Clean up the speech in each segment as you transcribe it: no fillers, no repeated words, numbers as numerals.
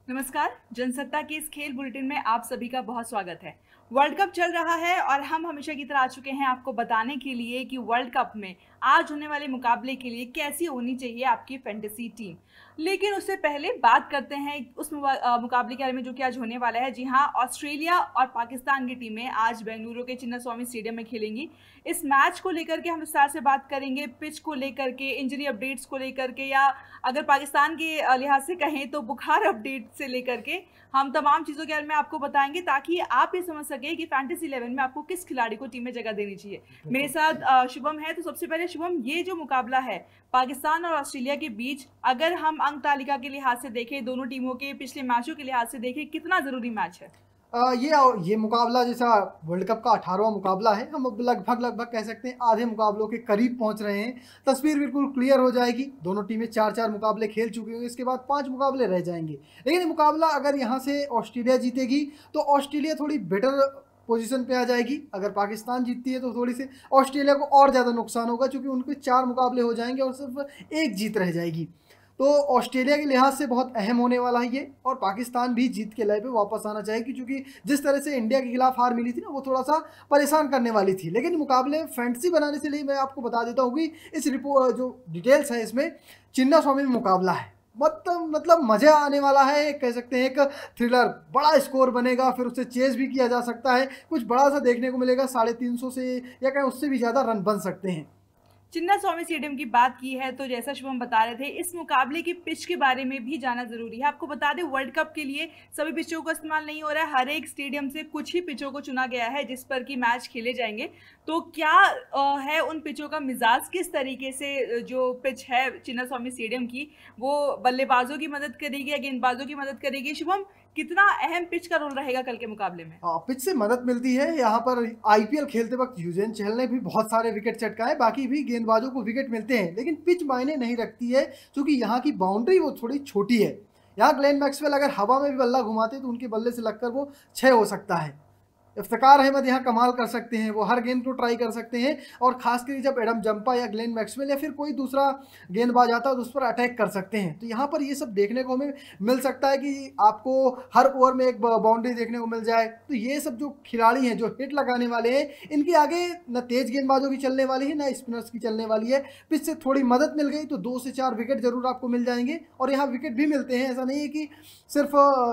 नमस्कार। जनसत्ता के इस खेल बुलेटिन में आप सभी का बहुत स्वागत है। वर्ल्ड कप चल रहा है और हम हमेशा की तरह आ चुके हैं आपको बताने के लिए कि वर्ल्ड कप में आज होने वाले मुकाबले के लिए कैसी होनी चाहिए आपकी फैंटेसी टीम। लेकिन उससे पहले बात करते हैं उस मुकाबले के बारे में जो कि आज होने वाला है। जी हाँ, ऑस्ट्रेलिया और पाकिस्तान की टीमें आज बेंगलुरु के चिन्नास्वामी स्टेडियम में खेलेंगी। इस मैच को लेकर के हम विस्तार से बात करेंगे, पिच को लेकर के, इंजरी अपडेट्स को लेकर के, या अगर पाकिस्तान के लिहाज से कहें तो बुखार अपडेट से लेकर के हम तमाम चीज़ों के बारे में आपको बताएंगे, ताकि आप ये समझ सके कि फैंटेसी 11 में आपको किस खिलाड़ी को टीम में जगह देनी चाहिए। मेरे साथ शुभम है। तो सबसे पहले शुभम, ये जो मुकाबला है पाकिस्तान और ऑस्ट्रेलिया के बीच, अगर हम अंक तालिका के लिहाज से देखें, दोनों टीमों के पिछले मैचों के लिहाज से देखें, कितना ज़रूरी मैच है? ये मुकाबला जैसा वर्ल्ड कप का 18वां मुकाबला है। हम अब लगभग कह सकते हैं आधे मुकाबलों के करीब पहुंच रहे हैं। तस्वीर बिल्कुल क्लियर हो जाएगी। दोनों टीमें 4-4 मुकाबले खेल चुकी होंगी, इसके बाद 5 मुकाबले रह जाएंगे। लेकिन ये मुकाबला अगर यहाँ से ऑस्ट्रेलिया जीतेगी तो ऑस्ट्रेलिया थोड़ी बेटर पोजीशन पे आ जाएगी। अगर पाकिस्तान जीतती है तो थोड़ी सी ऑस्ट्रेलिया को और ज़्यादा नुकसान होगा, क्योंकि उनके 4 मुकाबले हो जाएंगे और सिर्फ एक जीत रह जाएगी। तो ऑस्ट्रेलिया के लिहाज से बहुत अहम होने वाला है ये। और पाकिस्तान भी जीत के लय पे वापस आना चाहेगी, क्योंकि जिस तरह से इंडिया के खिलाफ हार मिली थी ना, वो थोड़ा सा परेशान करने वाली थी। लेकिन मुकाबले फैंटेसी बनाने से लिए मैं आपको बता देता हूँ कि इस रिपोर्ट जो डिटेल्स है इसमें चिन्नास्वामी में मुकाबला है। मतलब मज़ा आने वाला है, कह सकते हैं एक थ्रिलर। बड़ा स्कोर बनेगा, फिर उससे चेज भी किया जा सकता है, कुछ बड़ा सा देखने को मिलेगा। 350 से या कहें उससे भी ज़्यादा रन बन सकते हैं। चिन्नास्वामी स्टेडियम की बात की है तो जैसा शुभम बता रहे थे, इस मुकाबले की पिच के बारे में भी जाना जरूरी है। आपको बता दें, वर्ल्ड कप के लिए सभी पिचों का इस्तेमाल नहीं हो रहा है। हर एक स्टेडियम से कुछ ही पिचों को चुना गया है जिस पर कि मैच खेले जाएंगे। तो क्या है उन पिचों का मिजाज, किस तरीके से जो पिच है चिन्नास्वामी स्टेडियम की, वो बल्लेबाजों की मदद करेगी या गेंदबाजों की मदद करेगी? शुभम, कितना अहम पिच का रोल रहेगा कल के मुकाबले में? पिच से मदद मिलती है। यहाँ पर आईपीएल खेलते वक्त यूजेन चहल ने भी बहुत सारे विकेट चटकाए, बाकी भी गेंदबाजों को विकेट मिलते हैं। लेकिन पिच मायने नहीं रखती है, क्योंकि यहाँ की बाउंड्री वो थोड़ी छोटी है। यहाँ ग्लेन मैक्सवेल अगर हवा में भी बल्ला घुमाते तो उनके बल्ले से लगकर वो 6 हो सकता है। इफ्तिकार अहमद यहाँ कमाल कर सकते हैं, वो हर गेंद को ट्राई कर सकते हैं। और खासकर जब एडम जंपा या ग्लेन मैक्सवेल या फिर कोई दूसरा गेंदबाज आता है तो उस पर अटैक कर सकते हैं। तो यहाँ पर ये सब देखने को हमें मिल सकता है कि आपको हर ओवर में एक बाउंड्री देखने को मिल जाए। तो ये सब जो खिलाड़ी हैं जो हिट लगाने वाले हैं, इनके आगे न तेज गेंदबाजों की चलने वाली है न स्पिनर्स की चलने वाली है। पिच से थोड़ी मदद मिल गई तो 2 से 4 विकेट जरूर आपको मिल जाएंगे। और यहाँ विकेट भी मिलते हैं, ऐसा नहीं है कि सिर्फ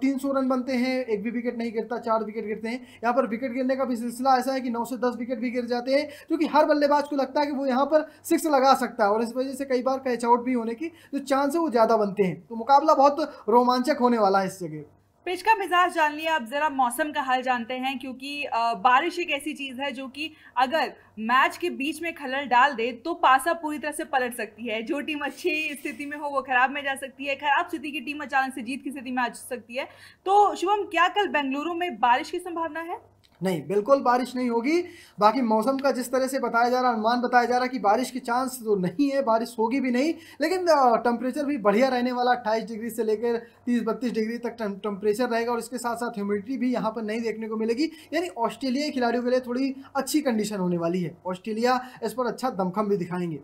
300 रन बनते हैं, एक भी विकेट नहीं गिरता, 4 विकेट गिरते हैं। यहाँ पर विकेट गिरने का भी सिलसिला ऐसा है कि 9 से 10 विकेट भी गिर जाते हैं, क्योंकि हर बल्लेबाज को लगता है कि वो यहाँ पर 6 लगा सकता है। और इस वजह से कई बार कैच आउट भी होने की जो चांस है वो ज़्यादा बनते हैं। तो मुकाबला बहुत रोमांचक होने वाला है इस जगह। पिच का मिजाज जान लिया, अब जरा मौसम का हाल जानते हैं, क्योंकि बारिश एक ऐसी चीज है जो कि अगर मैच के बीच में खलल डाल दे तो पासा पूरी तरह से पलट सकती है। जो टीम अच्छी स्थिति में हो वो खराब में जा सकती है, खराब स्थिति की टीम अचानक से जीत की स्थिति में आ सकती है। तो शुभम, क्या कल बेंगलुरु में बारिश की संभावना है? नहीं, बिल्कुल बारिश नहीं होगी। बाकी मौसम का जिस तरह से बताया जा रहा, अनुमान बताया जा रहा कि बारिश की चांस तो नहीं है, बारिश होगी भी नहीं। लेकिन टेम्परेचर भी बढ़िया रहने वाला, 28 डिग्री से लेकर 30-32 डिग्री तक टेम्परेचर रहेगा। और इसके साथ साथ ह्यूमिडिटी भी यहाँ पर नहीं देखने को मिलेगी। यानी ऑस्ट्रेलियाई खिलाड़ियों के लिए थोड़ी अच्छी कंडीशन होने वाली है। ऑस्ट्रेलिया इस पर अच्छा दमखम भी दिखाएंगे।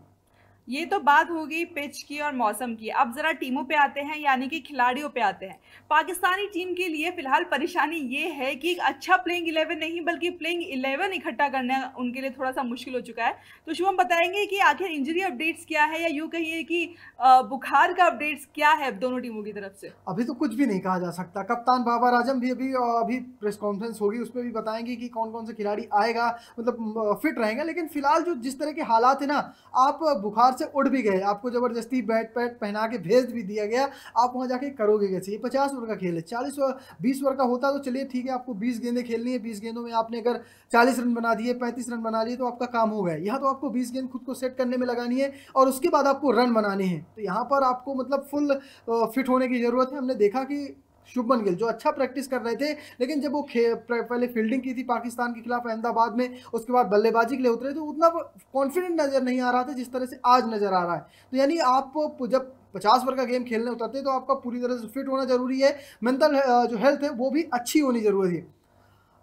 ये तो बात होगी पिच की और मौसम की। अब जरा टीमों पे आते हैं, यानी कि खिलाड़ियों पे आते हैं। पाकिस्तानी टीम के लिए फिलहाल परेशानी ये है कि एक अच्छा प्लेइंग 11 नहीं बल्कि प्लेइंग 11 इकट्ठा करना उनके लिए थोड़ा सा मुश्किल हो चुका है। तो शुभम बताएंगे कि आखिर इंजरी अपडेट्स क्या है, या यूँ कहिए कि बुखार का अपडेट्स क्या है दोनों टीमों की तरफ से? अभी तो कुछ भी नहीं कहा जा सकता। कप्तान बाबर आजम भी अभी प्रेस कॉन्फ्रेंस होगी, उसमें भी बताएंगे कि कौन कौन से खिलाड़ी आएगा, मतलब फिट रहेंगे। लेकिन फिलहाल जो जिस तरह के हालात है ना, आप बुखार से उड़ भी गए, आपको जबरदस्ती बैट पैट पहना के भेज भी दिया गया, आप वहां जाके करोगे कैसे? ये 50 ओवर का खेल है। 40-20 ओवर का होता तो चलिए ठीक है, आपको 20 गेंदें खेलनी है, 20 गेंदों में आपने अगर 40 रन बना दिए, 35 रन बना लिए तो आपका काम हो गया। यहाँ तो आपको 20 गेंद खुद को सेट करने में लगानी है और उसके बाद आपको रन बनाने हैं। तो यहाँ पर आपको मतलब फुल फिट होने की जरूरत है। हमने देखा कि शुभमन गिल जो अच्छा प्रैक्टिस कर रहे थे, लेकिन जब वो पहले फील्डिंग की थी पाकिस्तान के खिलाफ अहमदाबाद में, उसके बाद बल्लेबाजी के लिए उतरे तो उतना कॉन्फिडेंट नजर नहीं आ रहा था जिस तरह से आज नजर आ रहा है। तो यानी आप जब 50 ओवर का गेम खेलने उतरते तो आपका पूरी तरह से फिट होना जरूरी है। मेंटल जो हेल्थ है वो भी अच्छी होनी जरूरी है।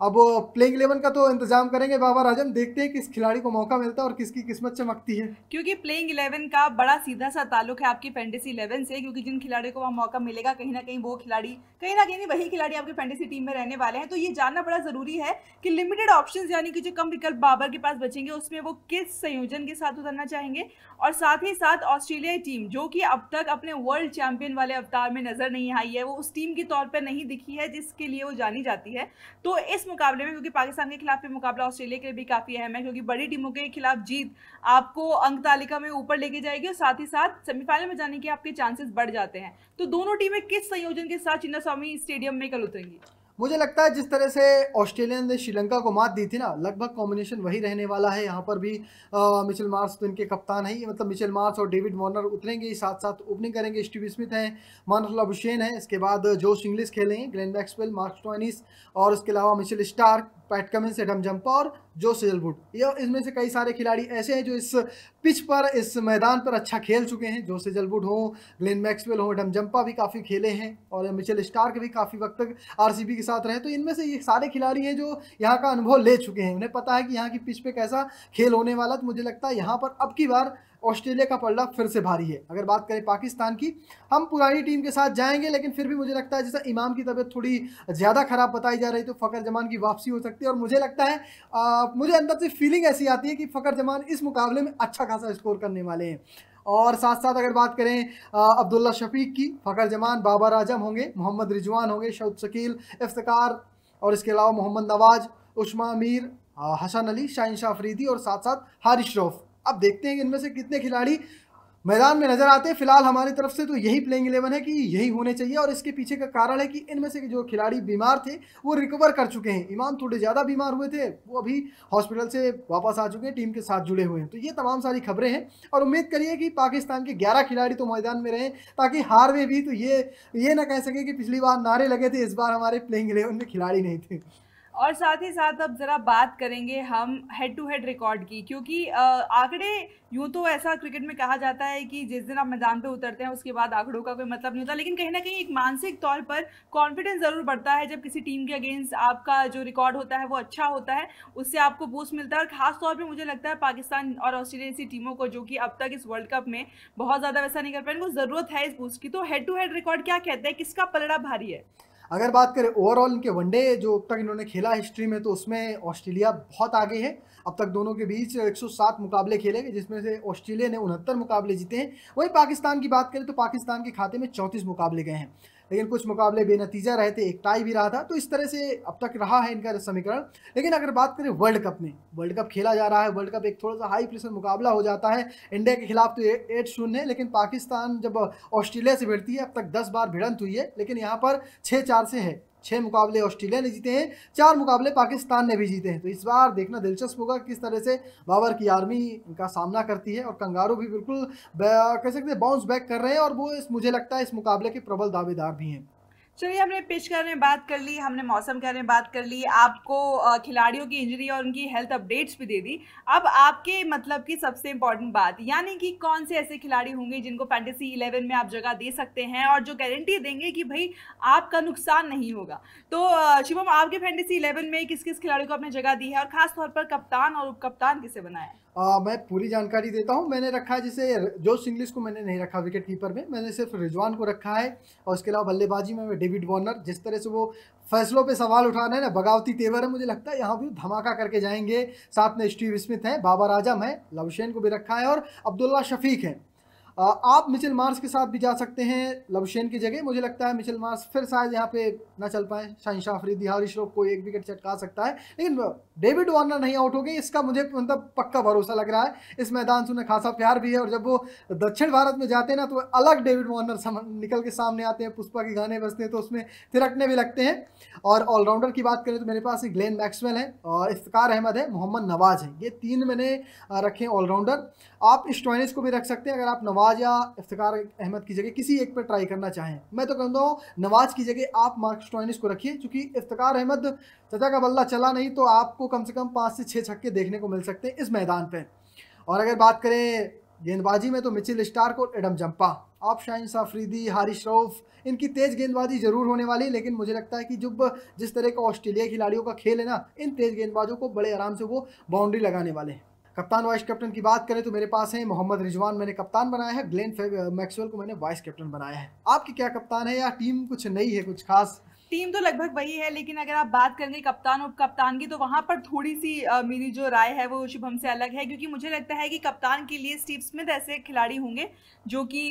अब प्लेइंग 11 का तो इंतजाम करेंगे बाबर आजम, देखते हैं किस खिलाड़ी को मौका मिलता है और किसकी किस्मत चमकती है। क्योंकि प्लेइंग 11 का बड़ा सीधा सा ताल्लुक है आपकी फैंटेसी 11 से, क्योंकि जिन खिलाड़ियों को वहाँ मौका मिलेगा कहीं ना कहीं वो खिलाड़ी, कहीं ना कहीं नहीं, वही खिलाड़ी आपकी फैंटेसी टीम में रहने वाले हैं। तो ये जानना बड़ा जरूरी है कि लिमिटेड ऑप्शंस यानी कि जो कम विकल्प बाबर के पास बचेंगे उसमें वो किस संयोजन के साथ उतरना चाहेंगे। और साथ ही साथ ऑस्ट्रेलियाई टीम जो कि अब तक अपने वर्ल्ड चैंपियन वाले अवतार में नजर नहीं आई है, वो उस टीम के तौर पर नहीं दिखी है जिसके लिए वो जानी जाती है। तो इस मुकाबले में, क्योंकि पाकिस्तान के खिलाफ ये मुकाबला ऑस्ट्रेलिया के लिए भी काफी अहम है, क्योंकि बड़ी टीमों के खिलाफ जीत आपको अंक तालिका में ऊपर लेके जाएगी और साथ ही साथ सेमीफाइनल में जाने के आपके चांसेस बढ़ जाते हैं। तो दोनों टीमें किस संयोजन के साथ चिन्नास्वामी स्टेडियम में कल उतरेंगी? मुझे लगता है जिस तरह से ऑस्ट्रेलिया ने श्रीलंका को मात दी थी ना, लगभग कॉम्बिनेशन वही रहने वाला है। यहाँ पर भी मिचेल मार्श तो इनके कप्तान है, मतलब मिचेल मार्श और डेविड वार्नर उतरेंगे, साथ साथ ओपनिंग करेंगे। स्टीव स्मिथ हैं, मानुअल लाबुशेन है, इसके बाद जोश इंग्लिश खेलेंगे, ग्लेन मैक्सवेल, मार्क स्टोइनिस और उसके अलावा Mitchell Starc, PAT Cummins, Adam Zampa और जो सेजलवुड। ये इसमें से कई सारे खिलाड़ी ऐसे हैं जो इस पिच पर, इस मैदान पर अच्छा खेल चुके हैं। जो सेजलवुड हो, ग्लेन मैक्सवेल हो, एडम जंपा भी काफ़ी खेले हैं और मिचेल स्टार्क भी काफ़ी वक्त तक आरसीबी के साथ रहे। तो इनमें से ये सारे खिलाड़ी हैं जो यहाँ का अनुभव ले चुके हैं, उन्हें पता है कि यहाँ की पिच पे कैसा खेल होने वाला। तो मुझे लगता है यहाँ पर अब की बार ऑस्ट्रेलिया का पलड़ा फिर से भारी है। अगर बात करें पाकिस्तान की, हम पुरानी टीम के साथ जाएंगे, लेकिन फिर भी मुझे लगता है जैसा इमाम की तबीयत थोड़ी ज़्यादा खराब बताई जा रही, तो फ़खर जमान की वापसी हो सकती है। और मुझे लगता है मुझे अंदर से फीलिंग ऐसी आती है कि फ़खर जमान इस मुकाबले में अच्छा खासा स्कोर करने वाले हैं। और साथ साथ अगर बात करें अब्दुल्ला शफीक की, फ़खर जमान, बाबर आजम होंगे, मोहम्मद रिजवान होंगे, शौद शकील, इफ्तिकार और इसके अलावा मोहम्मद नवाज, उस्मा अमीर, हसन अली, शाहीन शाह अफरीदी और साथ साथ हारिश रऊफ। अब देखते हैं कि इनमें से कितने खिलाड़ी मैदान में नजर आते हैं। फिलहाल हमारी तरफ से तो यही प्लेइंग 11 है कि यही होने चाहिए, और इसके पीछे का कारण है कि इनमें से जो खिलाड़ी बीमार थे वो रिकवर कर चुके हैं। इमाम थोड़े ज़्यादा बीमार हुए थे, वो अभी हॉस्पिटल से वापस आ चुके हैं, टीम के साथ जुड़े हुए हैं। तो ये तमाम सारी खबरें हैं और उम्मीद करिए कि पाकिस्तान के 11 खिलाड़ी तो मैदान में रहें, ताकि हार में भी तो ये ना कह सके कि पिछली बार नारे लगे थे, इस बार हमारे प्लेइंग 11 में खिलाड़ी नहीं थे। और साथ ही साथ अब ज़रा बात करेंगे हम हेड टू हेड रिकॉर्ड की, क्योंकि आंकड़े, यूँ तो ऐसा क्रिकेट में कहा जाता है कि जिस दिन आप मैदान पे उतरते हैं उसके बाद आंकड़ों का कोई मतलब नहीं होता, लेकिन कहीं ना कहीं एक मानसिक तौर पर कॉन्फिडेंस ज़रूर बढ़ता है जब किसी टीम के अगेंस्ट आपका जो रिकॉर्ड होता है वो अच्छा होता है, उससे आपको बूस्ट मिलता है। और खास तौर पर मुझे लगता है पाकिस्तान और ऑस्ट्रेलिया जैसी टीमों को, जो कि अब तक इस वर्ल्ड कप में बहुत ज़्यादा वैसा नहीं कर पाए, उनको ज़रूरत है इस बूस्ट की। तो हेड टू हेड रिकॉर्ड क्या कहते हैं, किसका पलड़ा भारी है? अगर बात करें ओवरऑल इनके वनडे जो अब तक इन्होंने खेला हिस्ट्री में, तो उसमें ऑस्ट्रेलिया बहुत आगे है। अब तक दोनों के बीच 107 मुकाबले खेले गए, जिसमें से ऑस्ट्रेलिया ने 69 मुकाबले जीते हैं। वहीं पाकिस्तान की बात करें तो पाकिस्तान के खाते में 34 मुकाबले गए हैं, लेकिन कुछ मुकाबले बेनतीजा रहे थे, एक टाई भी रहा था। तो इस तरह से अब तक रहा है इनका समीकरण। लेकिन अगर बात करें वर्ल्ड कप में, वर्ल्ड कप खेला जा रहा है, वर्ल्ड कप एक थोड़ा सा हाई प्रेशर मुकाबला हो जाता है। इंडिया के खिलाफ तो 8-0 है, लेकिन पाकिस्तान जब ऑस्ट्रेलिया से भिड़ती है, अब तक 10 बार भिड़ंत हुई है, लेकिन यहाँ पर 6-4 से है। 6 मुकाबले ऑस्ट्रेलिया ने जीते हैं, 4 मुकाबले पाकिस्तान ने भी जीते हैं। तो इस बार देखना दिलचस्प होगा किस तरह से बाबर की आर्मी इनका सामना करती है। और कंगारू भी बिल्कुल कह सकते हैं बाउंस बैक कर रहे हैं, और वो मुझे लगता है इस मुकाबले के प्रबल दावेदार भी हैं। चलिए, हमने पिच के बारे में बात कर ली, हमने मौसम के बारे में बात कर ली, आपको खिलाड़ियों की इंजरी और उनकी हेल्थ अपडेट्स भी दे दी। अब आपके मतलब की सबसे इम्पोर्टेंट बात, यानी कि कौन से ऐसे खिलाड़ी होंगे जिनको फैंटेसी 11 में आप जगह दे सकते हैं और जो गारंटी देंगे कि भाई आपका नुकसान नहीं होगा। तो शिवम, आपके फैंटेसी 11 में किस किस खिलाड़ी को आपने जगह दी है और खास तौर पर कप्तान और उप कप्तान किसे बनाया है? मैं पूरी जानकारी देता हूँ। मैंने रखा है, जैसे जोश इंग्लिश को मैंने नहीं रखा विकेट कीपर में, मैंने सिर्फ रिजवान को रखा है। और उसके अलावा बल्लेबाजी में डेविड वार्नर, जिस तरह से वो फैसलों पे सवाल उठा रहे हैं ना, बगावती तेवर है, मुझे लगता है यहाँ भी धमाका करके जाएंगे। साथ में स्टीव स्मिथ है, बाबर आजम है, लाबुशेन को भी रखा है और अब्दुल्ला शफीक है। आप मिचेल मार्श के साथ भी जा सकते हैं लाबुशेन की जगह। मुझे लगता है मिचेल मार्श फिर शायद यहाँ पे ना चल पाए, शाहीन शाह अफरीदी, हारिश रऊफ को एक विकेट चटका सकता है, लेकिन डेविड वार्नर नहीं आउट हो गए, इसका मुझे मतलब पक्का भरोसा लग रहा है। इस मैदान से उन्हें खासा प्यार भी है, और जब वो दक्षिण भारत में जाते हैं ना, तो अलग डेविड वार्नर निकल के सामने आते हैं, पुष्पा के गाने बजते हैं तो उसमें थिरकने भी लगते हैं। और ऑलराउंडर की बात करें तो मेरे पास ग्लेन मैक्सवेल है और इफ्तिकार अहमद है, मोहम्मद नवाज है, ये 3 मैंने रखे ऑलराउंडर। आप स्टोइनिस को भी रख सकते हैं अगर आप नवाज या इफ्तिकार अहमद की जगह किसी एक पर ट्राई करना चाहें। मैं तो कहता हूँ नवाज की जगह आप मार्क स्टोइनिस को रखिए, क्योंकि इफ्तिकार अहमद चचा का बल्ला चला नहीं तो आपको कम से कम 5 से 6 छक्के देखने को मिल सकते हैं इस मैदान पे। और अगर बात करें गेंदबाजी में तो मिचेल स्टार्क और एडम जंपा, आप शाहिन अफरीदी, हारिस रऊफ, इनकी तेज गेंदबाजी जरूर होने वाली, लेकिन मुझे लगता है कि जब जिस तरह का ऑस्ट्रेलिया खिलाड़ियों का खेल है ना, इन तेज गेंदबाजों को बड़े आराम से वो बाउंड्री लगाने वाले हैं। कप्तान वाइस कैप्टन की बात करें तो मेरे पास है मोहम्मद रिजवान, मैंने कप्तान बनाया है, ग्लेन मैक्सवेल को मैंने वाइस कैप्टन बनाया है। आपकी क्या कप्तान है, या टीम कुछ नई है, कुछ खास? टीम तो लगभग वही है, लेकिन अगर आप बात करेंगे कप्तान उप कप्तान की, तो वहां पर थोड़ी सी मेरी जो राय है वो शुभम से अलग है, क्योंकि मुझे लगता है कि कप्तान के लिए स्टीव स्मिथ ऐसे खिलाड़ी होंगे जो कि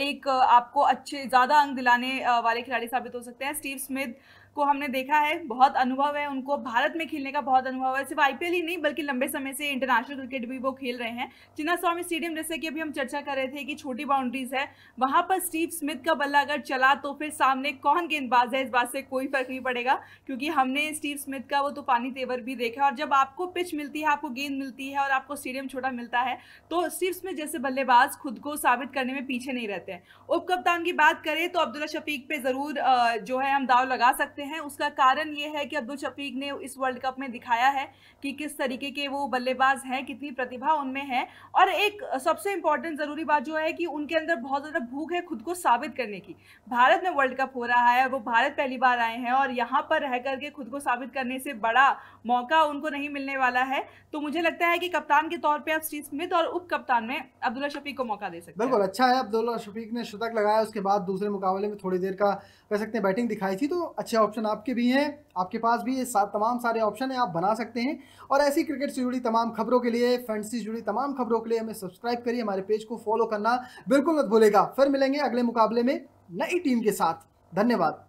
एक आपको अच्छे ज़्यादा अंक दिलाने वाले खिलाड़ी साबित हो सकते हैं। स्टीव स्मिथ को हमने देखा है, बहुत अनुभव है उनको, भारत में खेलने का बहुत अनुभव है, सिर्फ आईपीएल ही नहीं बल्कि लंबे समय से इंटरनेशनल क्रिकेट भी वो खेल रहे हैं। चिन्नास्वामी स्टेडियम, जैसे कि अभी हम चर्चा कर रहे थे कि छोटी बाउंड्रीज है, वहां पर स्टीव स्मिथ का बल्ला अगर चला तो फिर सामने कौन गेंदबाज है इस बात से कोई फर्क नहीं पड़ेगा, क्योंकि हमने स्टीव स्मिथ का वो तूफानी तेवर भी देखा। और जब आपको पिच मिलती है, आपको गेंद मिलती है और आपको स्टेडियम छोटा मिलता है, तो स्टीव स्मिथ जैसे बल्लेबाज खुद को साबित करने में पीछे नहीं रहते हैं। उप कप्तान की बात करें तो अब्दुल्ला शफीक पे जरूर जो है हम दाव लगा सकते हैं। उसका कारण ये है कि अब्दुल शफीक ने इस वर्ल्ड कप में दिखाया है कि किस तरीके के वो बल्लेबाज हैं, कितनी प्रतिभा उनमें है। और एक सबसे इंपॉर्टेंट जरूरी बात जो है कि उनके अंदर बहुत ज़्यादा भूख है खुद को साबित करने की। भारत में वर्ल्ड कप हो रहा है, वो भारत पहली बार आए हैं और यहाँ पर रह करके खुद को साबित करने से बड़ा मौका उनको नहीं मिलने वाला है। तो मुझे लगता है कि कप्तान के तौर पर आप स्टीव स्मिथ और उप कप्तान में अब्दुल्ला शफीक को मौका दे सकते हैं। बिल्कुल अच्छा है, अब्दुल्ला शफीक ने शतक लगाया, उसके बाद दूसरे मुकाबले में थोड़ी देर का कह सकते हैं बैटिंग दिखाई थी, तो अच्छे ऑप्शन आपके भी हैं, आपके पास भी ये तमाम सारे ऑप्शन हैं, आप बना सकते हैं। और ऐसी क्रिकेट से जुड़ी तमाम खबरों के लिए, फैंटेसी से जुड़ी तमाम खबरों के लिए हमें सब्सक्राइब करिए, हमारे पेज को फॉलो करना बिल्कुल मत भूलेगा। फिर मिलेंगे अगले मुकाबले में नई टीम के साथ। धन्यवाद।